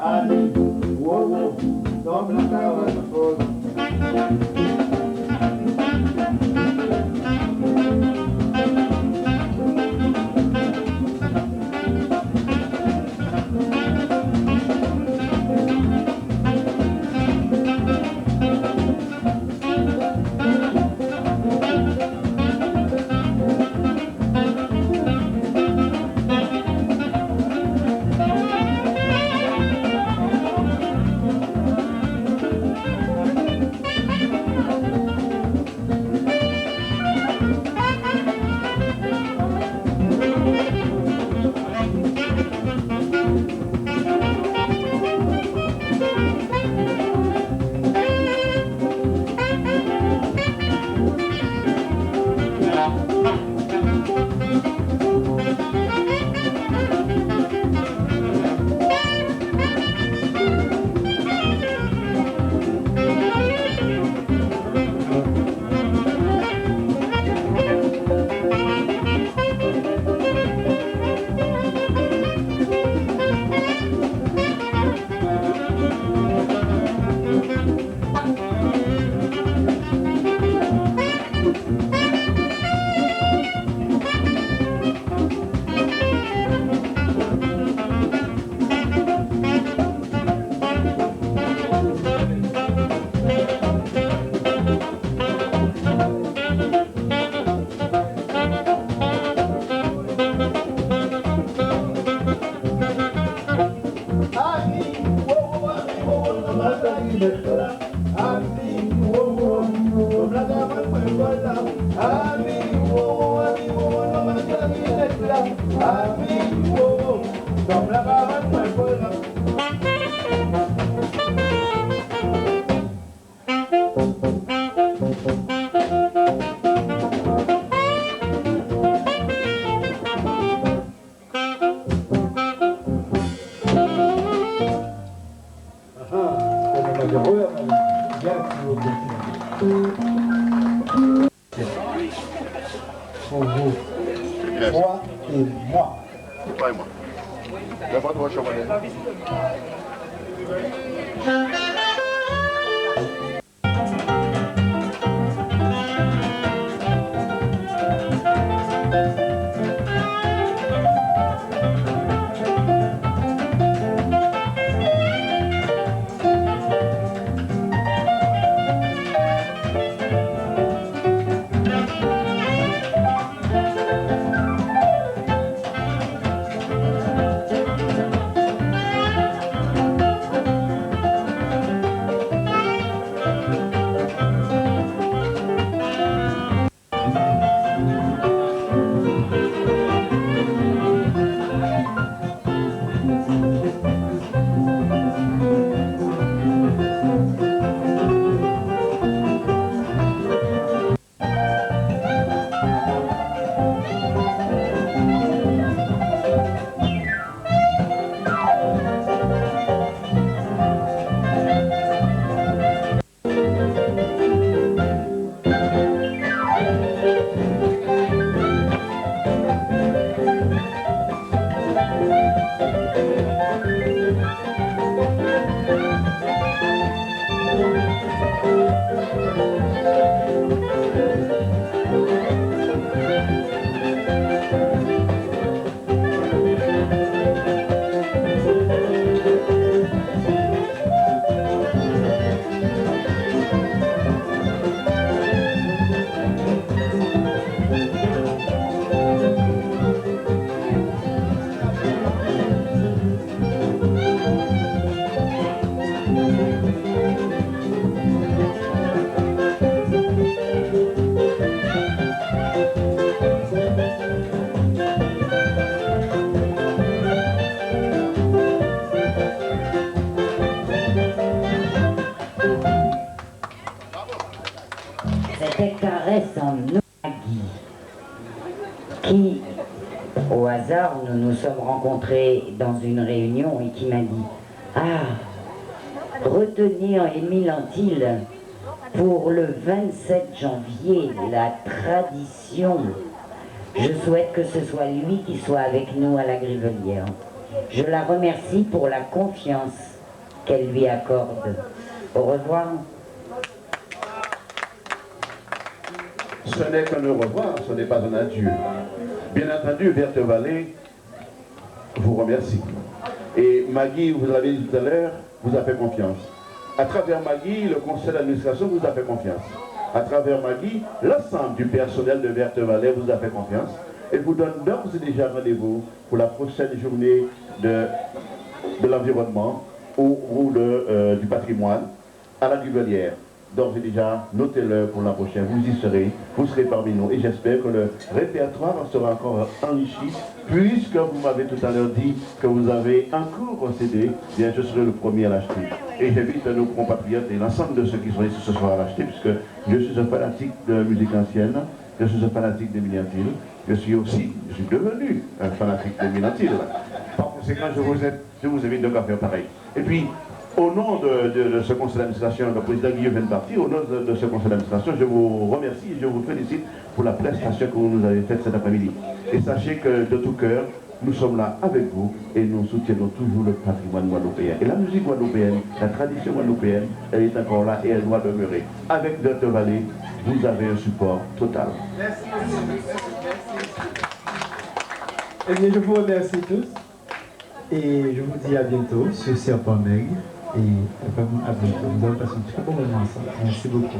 Ami, wow, comme la caravane. Pour vous, toi et moi. Toi et moi. D'abord, toi, je C'était Caresse en Nogui, qui, au hasard, nous nous sommes rencontrés dans une réunion et qui m'a dit « Ah, retenir Émile Antille pour le 27 janvier, la tradition. Je souhaite que ce soit lui qui soit avec nous à la Grivelière. » Je la remercie pour la confiance qu'elle lui accorde. Au revoir. Ce n'est qu'un au revoir, ce n'est pas un adieu. Bien entendu, Verte Vallée vous remercie. Et Maggie, vous l'avez dit tout à l'heure, vous a fait confiance. À travers Maggie, le conseil d'administration vous a fait confiance. À travers Maggie, l'ensemble du personnel de Verte Vallée vous a fait confiance et vous donne d'ores et déjà rendez-vous pour la prochaine journée de l'environnement ou du patrimoine à la Duvelière. D'ores et déjà, notez-le pour l'an prochain, vous y serez, vous serez parmi nous et j'espère que le répertoire sera encore enrichi puisque vous m'avez tout à l'heure dit que vous avez encore un CD, bien je serai le premier à l'acheter. Et j'invite nos compatriotes et l'ensemble de ceux qui sont ici ce soir à l'acheter puisque je suis un fanatique de musique ancienne, je suis un fanatique des Millennials, je suis devenu un fanatique des Millennials. Par conséquent, je vous invite donc à faire pareil. Et puis, au nom de ce conseil d'administration, le président Guillaume vient de partir, au nom de ce conseil d'administration, je vous remercie et je vous félicite pour la prestation que vous nous avez faite cet après-midi. Et sachez que de tout cœur, nous sommes là avec vous et nous soutiendrons toujours le patrimoine guadeloupéen. Et la musique guadeloupéenne, la tradition guadeloupéenne, elle est encore là et elle doit demeurer. Avec Verte Vallée, vous avez un support total. Merci. Eh bien, je vous remercie tous et je vous dis à bientôt sur Serpent Maigre. Et vraiment à bientôt. Nous allons passer un très bon moment ensemble. Merci beaucoup.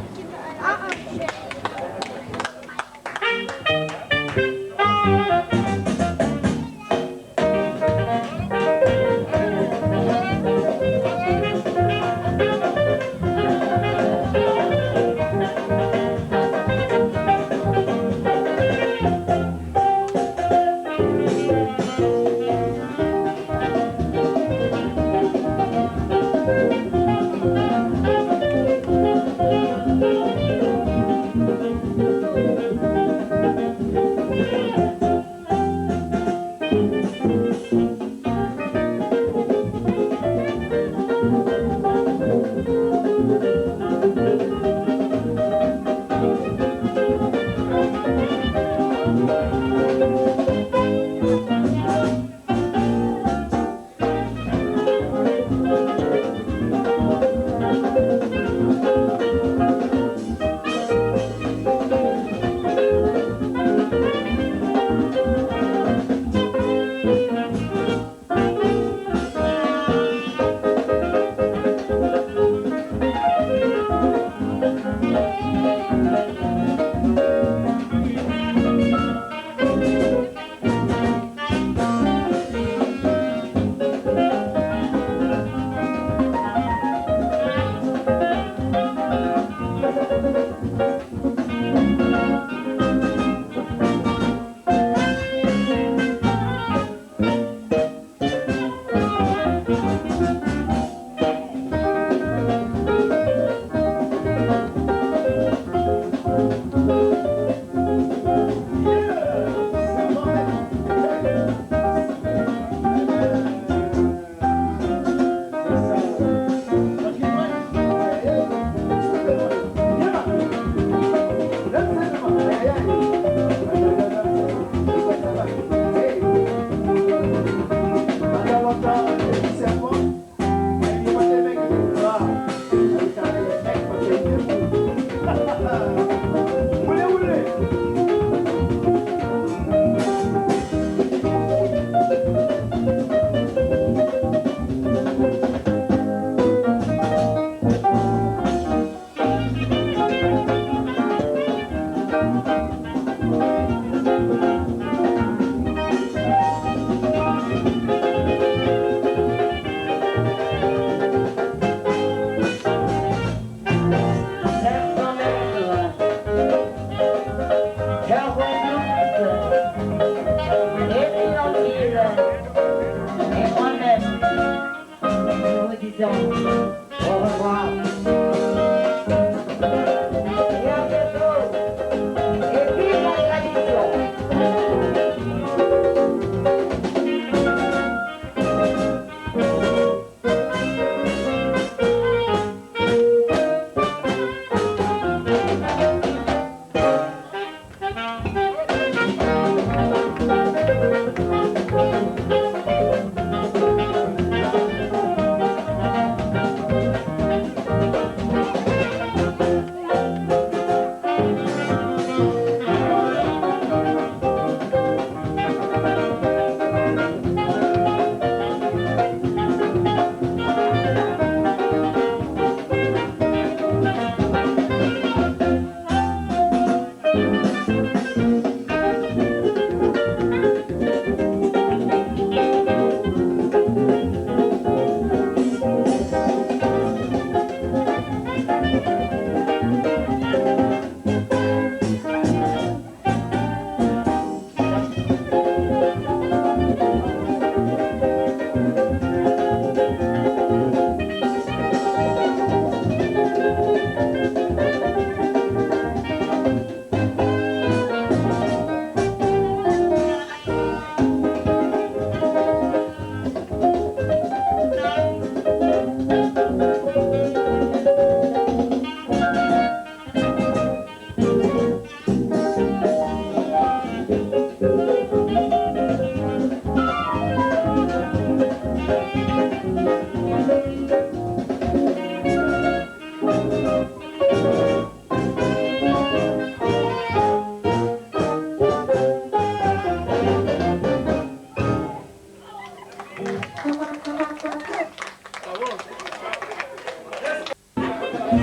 Quand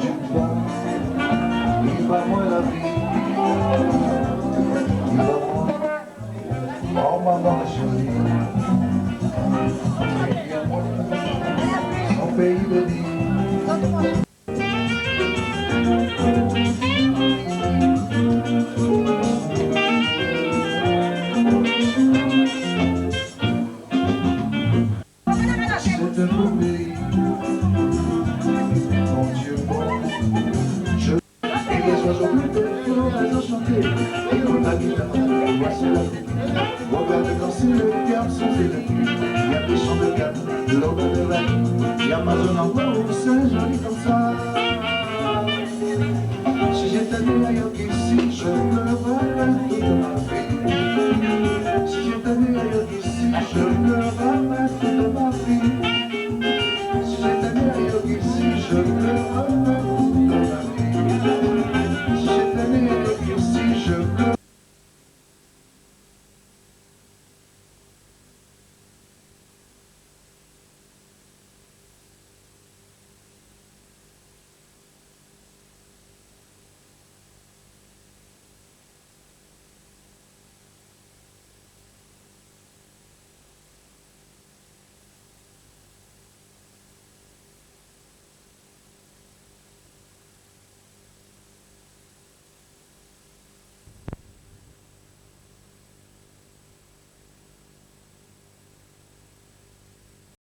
tu pars, il va moins la vie. Il va moins, oh maman chérie. Il y a moi, son pays de vie. C'est un beau pays, mon Dieu bon. Je et les oiseaux bleus, l'oiseau chanter, et on a mis la main, voici la vie. Regarde danser le garçon et le puits. Il y a des champs de gâteau, l'eau de la vie. Il y a Amazon en bois, c'est joli comme ça. Si j'étais né ailleurs qu'ici, je pleurerais toute ma vie. Si j'étais né ailleurs qu'ici, je pleurerais.